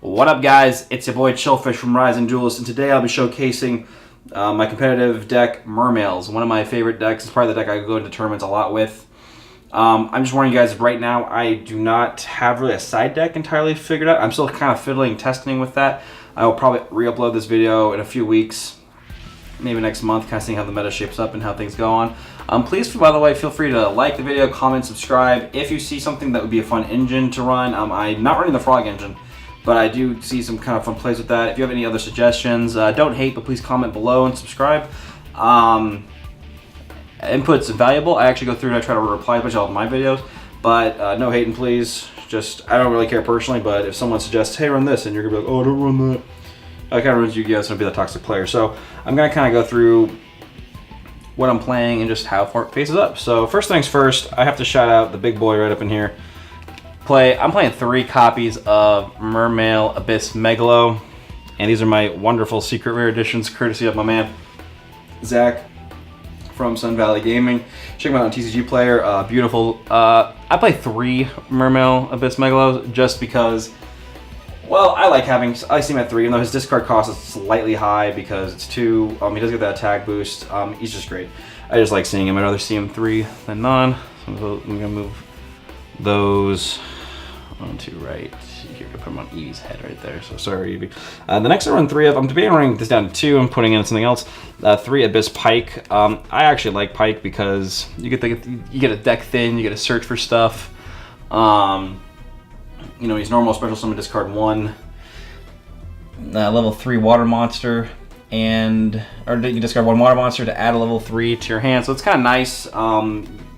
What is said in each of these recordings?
What up, guys? It's your boy Chillfish from Rising Duelist, and today I'll be showcasing my competitive deck, Mermails. One of my favorite decks. It's probably the deck I go into tournaments a lot with. I'm just warning you guys right now, I do not have really a side deck entirely figured out. I'm still kind of fiddling, testing with that. I will probably re-upload this video in a few weeks, maybe next month, kind of seeing how the meta shapes up and how things go on. Please, by the way, feel free to like the video, comment, subscribe. If you see something that would be a fun engine to run, I'm not running the Frog engine, but I do see some kind of fun plays with that. If you have any other suggestions, don't hate, but please comment below and subscribe. Input's valuable. I actually go through and I try to reply to all of my videos, but no hating, please. Just, I don't really care personally, but if someone suggests, hey, run this, and you're gonna be like, oh, don't run that. I kind of runs Yu-Gi-Oh! So I'll be the toxic player. So I'm gonna kind of go through what I'm playing and just how far it faces up. So first things first, I have to shout out the big boy right up in here. I'm playing 3 copies of Mermail Abyss Megalo, and these are my wonderful secret rare editions, courtesy of my man Zach from Sun Valley Gaming. Check him out on TCG Player. Beautiful. I play 3 Mermail Abyss Megalos just because, well, I see him at 3, even though his discard cost is slightly high because it's 2. He does get that attack boost. He's just great. I just like seeing him. I'd rather see him 3 than none. So I'm gonna move those onto right here. Put him on Evie's head right there. So sorry, Evie. The next I run 3 of. I'm debating running this down to 2. I'm putting in something else. 3 Abyss Pike. I actually like Pike because you get a deck thin. You get to search for stuff. You know, he's normal, special summon, discard 1. Level 3 water monster, or you can discard 1 water monster to add a level 3 to your hand. So it's kind of nice.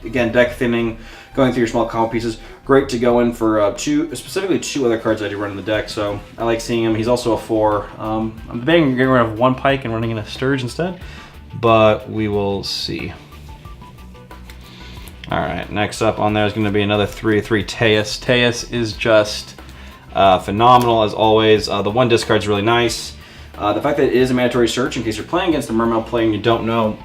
Again, deck thinning, going through your small combo pieces. Great to go in for specifically 2 other cards I do run in the deck. So I like seeing him. He's also a 4. I'm debating getting rid of 1 Pike and running in a Sturge instead, but we will see. All right, next up on there is going to be another 3/3 Teus. Teus is just phenomenal as always. The 1 discard is really nice. The fact that it is a mandatory search, in case you're playing against the Mermail player and you don't know,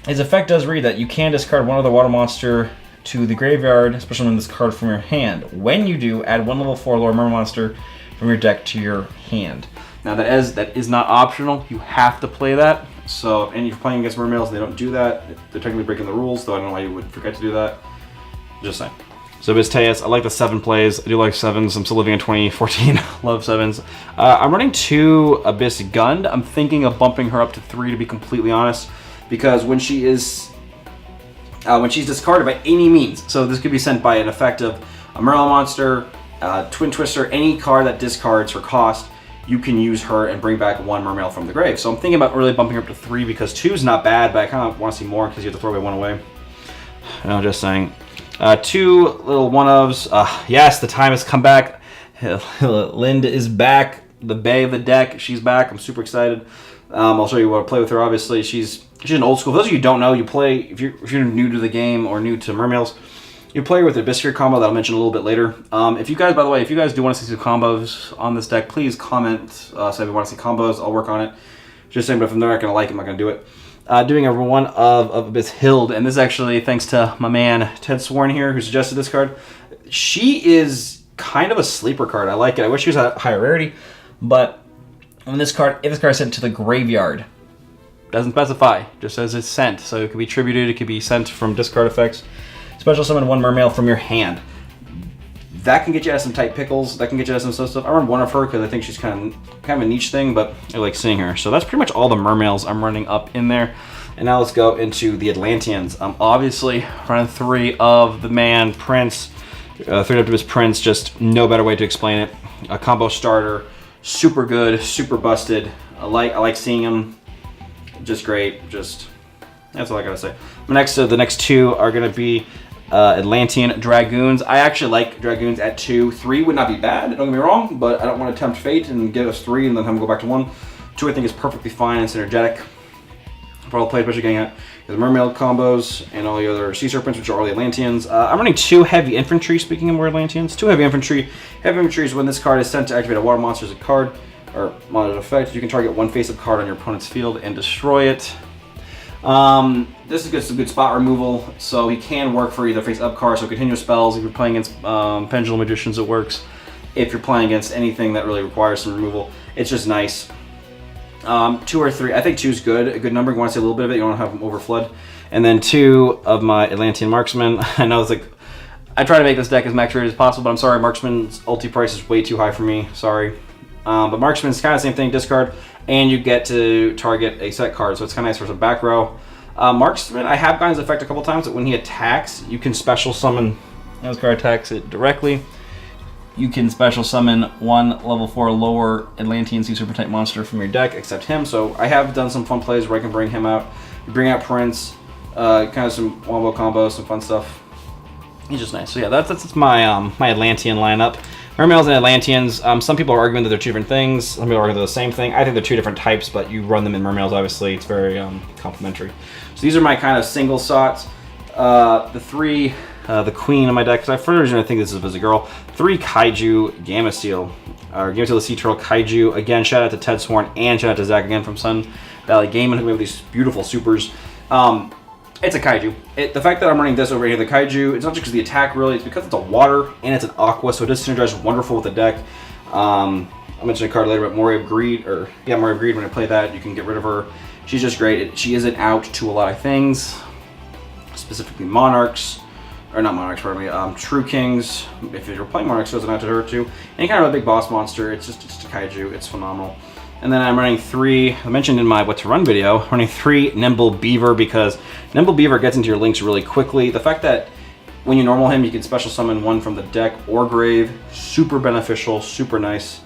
his effect does read that you can discard 1 other water monster to the graveyard, especially when this card from your hand. When you do, add 1 level 4 lower Mermail monster from your deck to your hand. Now that is not optional. You have to play that. So if you're playing against Mermails and they don't do that, they're technically breaking the rules, though I don't know why you would forget to do that. Just saying. So Abyss Teus, I like the 7 plays. I do like 7s. I'm still living in 2014. Love 7s. I'm running 2 Abyss Gund. I'm thinking of bumping her up to 3, to be completely honest, because when she's discarded by any means, so this could be sent by an effect of a Mermail monster, Twin Twister, any card that discards her cost, you can use her and bring back 1 Mermail from the grave. So I'm thinking about really bumping her up to 3 because 2 is not bad, but I kind of want to see more because you have to throw away 1 away. No, just saying. 2 little 1-ofs. Yes, the time has come back. Linda is back. The Bay of the deck. She's back. I'm super excited. I'll show you what I play with her. Obviously, she's an old school. For those of you who don't know, you play if you're new to the game or new to Mermails, you play with the Abyss Sphere combo that I'll mention a little bit later. If you guys, by the way, if you guys do want to see some combos on this deck, please comment. Say if you want to see combos, I'll work on it. Just saying, but if they're not gonna like it, I'm not gonna do it. Doing a one of Abyss Hild, and this is actually thanks to my man Ted Sworn here, who suggested this card. She is kind of a sleeper card. I like it. I wish she was a higher rarity, but if this card is sent to the graveyard, doesn't specify, just says it's sent. So it could be tributed, it could be sent from discard effects. Special summon 1 Mermail from your hand. That can get you out of some tight pickles. That can get you out of some stuff. I run 1 of her because I think she's kind of a niche thing, but I like seeing her. So that's pretty much all the Mermails I'm running up in there. And now let's go into the Atlanteans. I'm obviously running 3 of the man Prince. 3 Optimus Prince, just no better way to explain it. A combo starter, super good, super busted. I like seeing him. Just great. That's all I gotta say. The next 2 are gonna be Atlantean Dragoons. I actually like Dragoons at 2. 3 would not be bad, don't get me wrong, but I don't want to tempt fate and give us 3 and then have them go back to 1. 2 I think is perfectly fine and synergetic for all the play, especially getting at the Mermail combos and all the other Sea Serpents, which are all the Atlanteans. I'm running 2 Heavy Infantry, speaking of more Atlanteans. 2 Heavy Infantry. Heavy Infantry is when this card is sent to activate a water monster as a card, or monster effect. You can target 1 face-up card on your opponent's field and destroy it. This is some good spot removal, so he can work for either face-up cards, so continuous spells. If you're playing against Pendulum Magicians, it works. if you're playing against anything that really requires some removal. It's just nice. 2 or 3, I think 2 is good. A good number. You want to see a little bit of it. You don't have them overflood. And then 2 of my Atlantean marksman. I know it's like, I try to make this deck as max rated as possible, but I'm sorry, marksman's ulti price is way too high for me. Sorry. But marksman's kind of the same thing. Discard, and you get to target a set card, so it's kind of nice for some back row. Marksman, I have gotten his effect a couple times that when he attacks, you can special summon. This card attacks it directly. You can special summon 1 level 4 lower Atlantean Sea Serpent type monster from your deck, except him. So I have done some fun plays where I can bring him out. Bring out Prince, kind of some wombo combos, some fun stuff. He's just nice. So yeah, that's my my Atlantean lineup. Mermails and Atlanteans, some people are arguing that they're 2 different things. Some people are arguing they're the same thing. I think they're 2 different types, but you run them in Mermails, obviously. It's very complementary. So these are my kind of single shots. The 3, the queen of my deck, because I originally think this is a girl. 3 Kaiju Gamma Seal, or Gamma Seal the Sea Turtle Kaiju. Again, shout out to Ted Sworn and shout out to Zach again from Sun Valley Gaming, who have these beautiful supers. It's a Kaiju. The fact that I'm running this over here, the Kaiju, it's not just because of the attack, really. It's because it's a water and it's an aqua, so it does synergize wonderful with the deck. I'll mention a card later, but Moray of Greed, Moray of Greed, when I play that, you can get rid of her. She's just great. She isn't out to a lot of things, specifically Monarchs, or not Monarchs, pardon me, True Kings. If you're playing Monarchs, it doesn't out to her too. Any kind of a big boss monster, it's just a Kaiju. It's phenomenal. And then I'm running 3, I mentioned in my what to run video, running 3 Nimble Beaver, because Nimble Beaver gets into your links really quickly. The fact that when you normal him, you can special summon 1 from the deck or grave, super beneficial, super nice.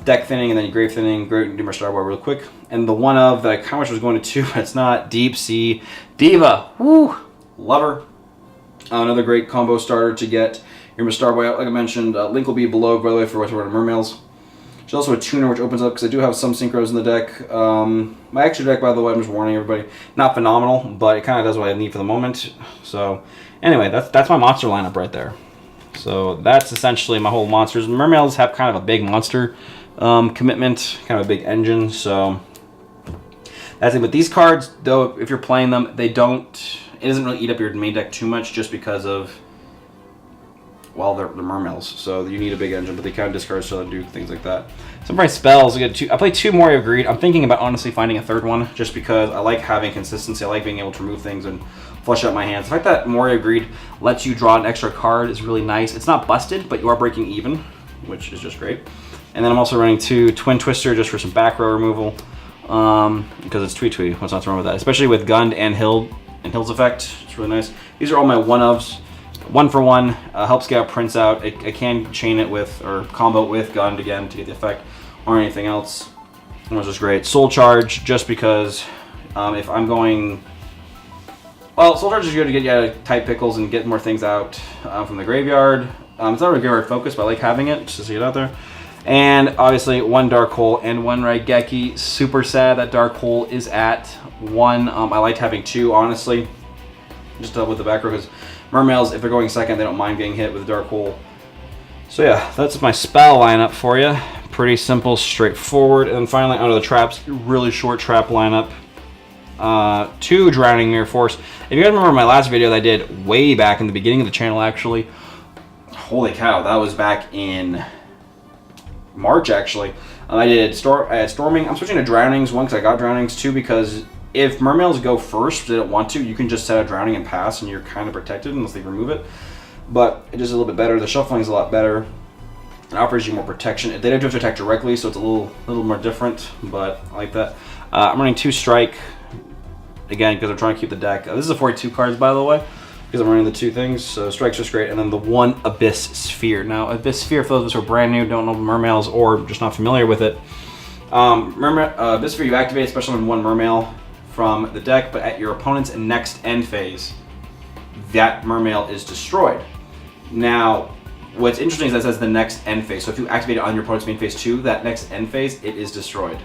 Deck thinning and then grave thinning, great, do my Star Boy real quick. And the one of that I kind of wish was going to 2, but it's not, Deep Sea Diva. Woo! Love her. Another great combo starter to get your Star Boy out. Like I mentioned, link will be below, by the way, for what to run Mermails. There's also a tuner which opens up because I do have some synchros in the deck. My extra deck, by the way, I'm just warning everybody, not phenomenal, but it kind of does what I need for the moment. So anyway, that's my monster lineup right there. So that's essentially my whole monsters. Mermails have kind of a big monster commitment, kind of a big engine. So that's it. But these cards, though, if you're playing them, it doesn't really eat up your main deck too much just because of, well, they're Mermails, so you need a big engine, but they kind of discard so they do things like that. Some of my spells, I play 2 Moray of Greed. I'm thinking about honestly finding a 3rd one, just because I like having consistency. I like being able to remove things and flush out my hands. The fact that Moray of Greed lets you draw an extra card is really nice. It's not busted, but you are breaking even, which is just great. And then I'm also running 2 Twin Twister just for some back row removal, because it's Tweet. What's not wrong with that? Especially with Gund and Hill's effect. It's really nice. These are all my 1-ofs. 1 for 1, helps get Prince out. I can chain it with, or combo it with Gund again to get the effect, or anything else. It was just great. Soul Charge, just because if I'm going, well, Soul Charge is good to get you out of tight pickles and get more things out from the graveyard. It's not really graveyard focus, but I like having it, just to see it out there. And obviously 1 Dark Hole and 1 Raigeki. Super sad that Dark Hole is at 1. I liked having 2, honestly, just with the back row, because Mermails, if they're going second, they don't mind getting hit with a Dark Hole. So yeah, that's my spell lineup for you. Pretty simple, straightforward. And then finally, under the traps, really short trap lineup. 2 Drowning Mirror Force. If you guys remember my last video that I did way back in the beginning of the channel, actually, holy cow, that was back in March, actually. I had Storming. I'm switching to Drownings, 1, because I got Drownings, 2, because if Mermails go first, they don't want to, you can just set a Drowning and pass, and you're kind of protected unless they remove it. But it is a little bit better. The shuffling is a lot better. It offers you more protection. They don't have to attack directly, so it's a little more different, but I like that. I'm running 2 Strike, again, because I'm trying to keep the deck. This is a 42 cards, by the way, because I'm running the 2 things, so Strike's just great. And then the 1 Abyss Sphere. Now, Abyss Sphere, for those who are brand new, don't know Mermails, or just not familiar with it, Abyss Sphere you activate, especially when 1 Mermail from the deck, but at your opponent's next end phase, that Mermail is destroyed. Now, what's interesting is that it says the next end phase. So if you activate it on your opponent's main phase 2, that next end phase, it is destroyed.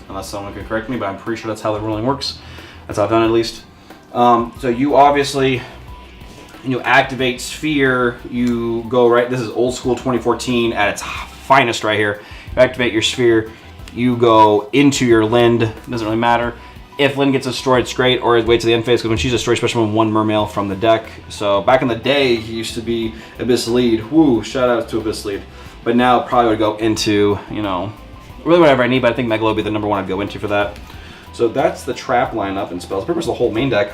Unless someone can correct me, but I'm pretty sure that's how the ruling works. That's how I've done it, at least. So you obviously, when you activate Sphere, you go right, this is old school 2014 at its finest right here. You activate your Sphere, you go into your Lind, it doesn't really matter. If Lynn gets destroyed, it's great, or wait to the end phase, because when she's destroyed, especially when 1 Mermail from the deck. So back in the day, he used to be Abyss Lead. Woo, shout out to Abyss Lead. But now it probably would go into, you know, really whatever I need, but I think Megalo would be the number one I'd go into for that. So that's the trap lineup and spells. Pretty much the whole main deck.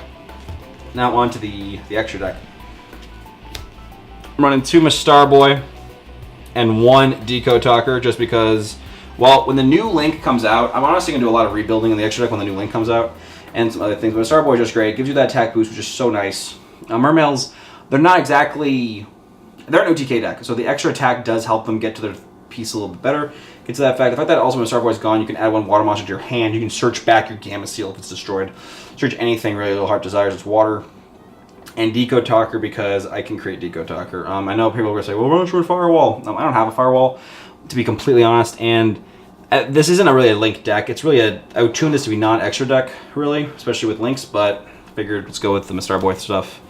Now on to the extra deck. I'm running 2 Star Boy and 1 Decode Talker just because, well, when the new Link comes out, I'm honestly going to do a lot of rebuilding in the extra deck when the new Link comes out and some other things. But Star Boy is just great. It gives you that attack boost, which is so nice. Mermails, they're not exactly, they're an OTK deck, so the extra attack does help them get to their piece a little bit better. Get to that fact, the fact that also when Star Boy is gone, you can add 1 water monster to your hand. You can search back your Gamma Seal if it's destroyed. Search anything really Little Heart desires. It's water. And Decode Talker because I can create Decode Talker. I know people are going to say, well, run through a firewall. I don't have a firewall, to be completely honest. And this isn't really a Link deck. It's really I would tune this to be non-extra deck, really, especially with Links. But I figured let's go with the Star Boy stuff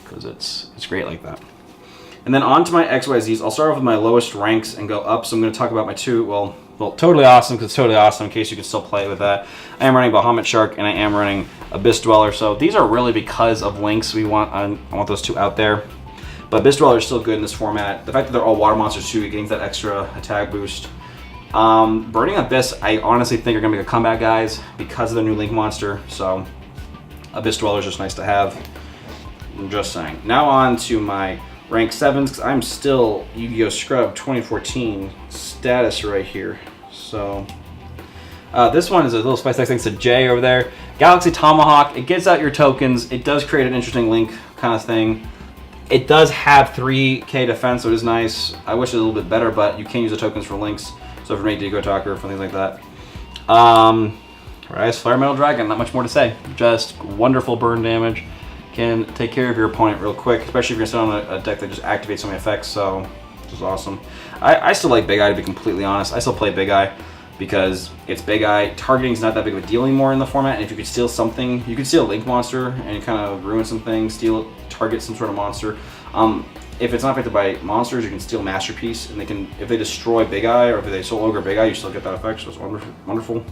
because it's great like that. And then on to my XYZs. I'll start off with my lowest ranks and go up. So I'm going to talk about my 2, well, Totally Awesome, because it's Totally Awesome in case you can still play with that. I am running Bahamut Shark, and I am running Abyss Dweller. So these are really because of Links. I want those 2 out there. But Abyss Dweller is still good in this format. The fact that they're all water monsters too, it gains that extra attack boost. Burning Abyss, I honestly think are going to make a comeback, guys, because of the new Link monster. So Abyss Dweller is just nice to have. I'm just saying. Now on to my rank 7s, because I'm still Yu-Gi-Oh! Scrub 2014 status right here. So this one is a little spice thanks to Jay over there. Galaxy Tomahawk, it gets out your tokens. It does create an interesting Link kind of thing. It does have 3k defense, so it is nice. I wish it was a little bit better, but you can use the tokens for Links. So for me, Decode Talker, for things like that. Rise Flare Metal Dragon, not much more to say. Just wonderful burn damage. Can take care of your opponent real quick, especially if you're sitting on a deck that just activates so many effects, so which is awesome. I still like Big Eye, to be completely honest. I still play Big Eye because it's Big Eye. Targeting is not that big of a deal anymore in the format, and if you could steal something, you could steal a Link monster and kind of ruin some things, target some sort of monster. If it's not affected by monsters, you can steal Masterpiece, and if they destroy Big Eye, or if they Soul Ogre Big Eye, you still get that effect, so it's wonderful.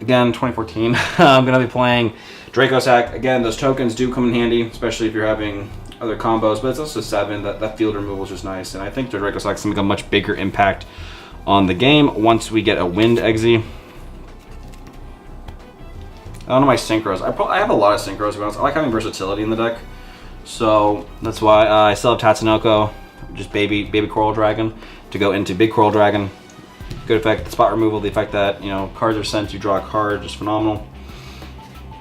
Again, 2014, I'm going to be playing Draco Sack. Again, those tokens do come in handy, especially if you're having other combos, but it's also 7. That field removal is just nice, and I think the Draco Sack is going to make a much bigger impact on the game once we get a Wind Exe. I don't know my Synchros. I have a lot of Synchros, to be honest. I like having versatility in the deck, so that's why I still have Tatsunoko, just baby Coral Dragon, to go into Big Coral Dragon. Good effect, the spot removal, the effect that, you know, cards are sent, you draw a card, just phenomenal.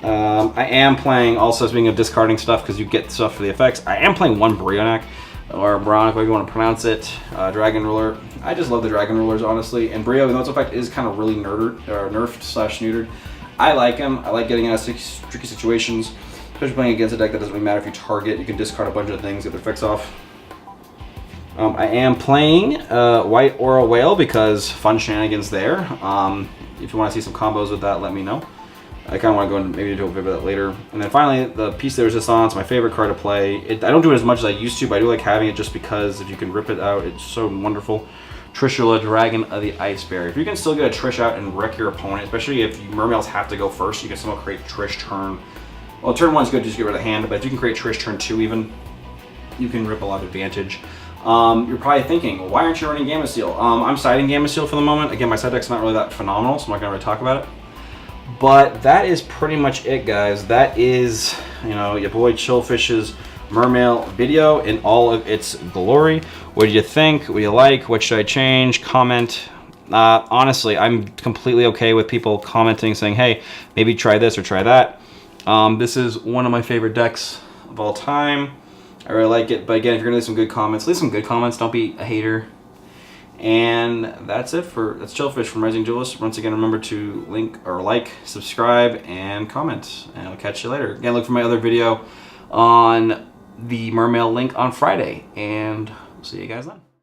I am playing, also speaking of discarding stuff, because you get stuff for the effects, I am playing 1 Brionac, or Bronic, however you want to pronounce it, Dragon Ruler. I just love the Dragon Rulers, honestly, and Brio, even though its effect is kind of really nerfed/neutered, I like him. I like getting out of tricky situations, especially playing against a deck that doesn't really matter if you target, you can discard a bunch of things, get their effects off. I am playing White Aura Whale because fun shenanigans there. If you want to see some combos with that, let me know. I kind of want to go into maybe do a bit of that later. And then finally, the Piece de Resistance, my favorite card to play. I don't do it as much as I used to, but I do like having it just because if you can rip it out, it's so wonderful. Trishula, Dragon of the Ice Barrier. If you can still get a Trish out and wreck your opponent, especially if Mermails have to go first, you can still create Trish turn. Well, turn 1's good, just get rid of the hand, but if you can create Trish turn 2 even, you can rip a lot of advantage. You're probably thinking, why aren't you running Gamma Seal? I'm siding Gamma Seal for the moment. Again, my side deck's not really that phenomenal, so I'm not gonna really talk about it. But that is pretty much it, guys. That is, you know, your boy Chillfish's Mermail video in all of its glory. What do you think? What do you like? What should I change? Comment. Honestly, I'm completely okay with people commenting, saying, hey, maybe try this or try that. This is one of my favorite decks of all time. I really like it, but again, if you're gonna leave some good comments, leave some good comments. Don't be a hater. And that's Chillfish from Rising Duelist. Once again, remember to like, subscribe, and comment. And I'll catch you later. Again, look for my other video on the Mermail link on Friday, and we'll see you guys then.